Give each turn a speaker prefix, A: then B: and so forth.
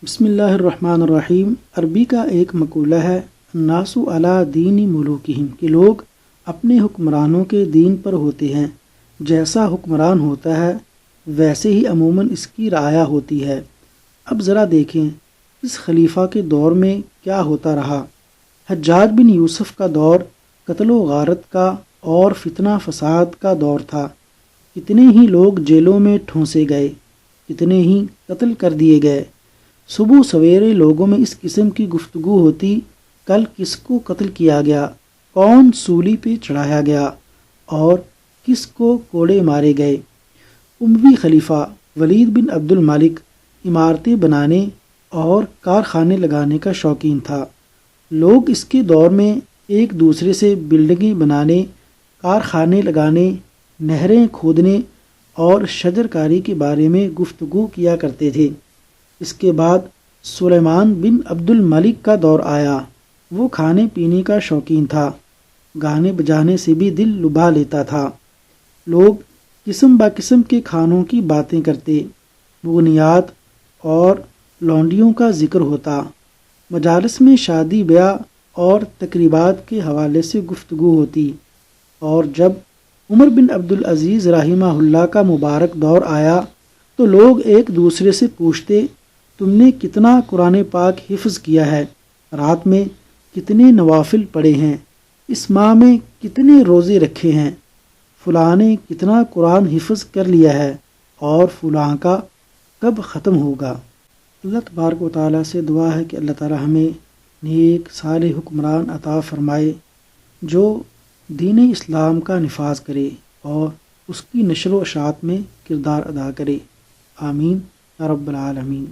A: بسم اللہ الرحمن الرحیم۔ عربی کا ایک مقولہ ہے الناس علی دین ملوکہم، کہ لوگ اپنے حکمرانوں کے دین پر ہوتے ہیں، جیسا حکمران ہوتا ہے ویسے ہی عموماً اس کی رعایا ہوتی ہے۔ اب ذرا دیکھیں اس خلیفہ کے دور میں کیا ہوتا رہا۔ حجاج بن یوسف کا دور قتل و غارت کا اور فتنہ فساد کا دور تھا۔ کتنے ہی لوگ جیلوں میں ٹھونسے گئے، کتنے ہی قتل کر دیے گئے۔ صبح سویرے لوگوں میں اس قسم کی گفتگو ہوتی، کل کس کو قتل کیا گیا، کون سولی پہ چڑھایا گیا اور کس کو کوڑے مارے گئے۔ اموی خلیفہ ولید بن عبد الملک عمارتیں بنانے اور کارخانے لگانے کا شوقین تھا۔ لوگ اس کے دور میں ایک دوسرے سے بلڈنگیں بنانے، کارخانے لگانے، نہریں کھودنے اور شجر کاری کے بارے میں گفتگو کیا کرتے تھے۔ اس کے بعد سلیمان بن عبد الملک کا دور آیا۔ وہ کھانے پینے کا شوقین تھا، گانے بجانے سے بھی دل لبھا لیتا تھا۔ لوگ قسم با قسم کے کھانوں کی باتیں کرتے، بغنیات اور لونڈیوں کا ذکر ہوتا، مجالس میں شادی بیاہ اور تقریبات کے حوالے سے گفتگو ہوتی۔ اور جب عمر بن عبد العزیز رحمہ اللہ کا مبارک دور آیا تو لوگ ایک دوسرے سے پوچھتے، تم نے کتنا قرآن پاک حفظ کیا ہے، رات میں کتنے نوافل پڑھے ہیں، اس ماہ میں کتنے روزے رکھے ہیں، فلاں نے کتنا قرآن حفظ کر لیا ہے اور فلاں کا کب ختم ہوگا۔ اللہ تبارک و تعالیٰ سے دعا ہے کہ اللہ تعالیٰ ہمیں نیک صالح حکمران عطا فرمائے جو دین اسلام کا نفاذ کرے اور اس کی نشر و اشاعت میں کردار ادا کرے۔ آمین یا رب العالمین۔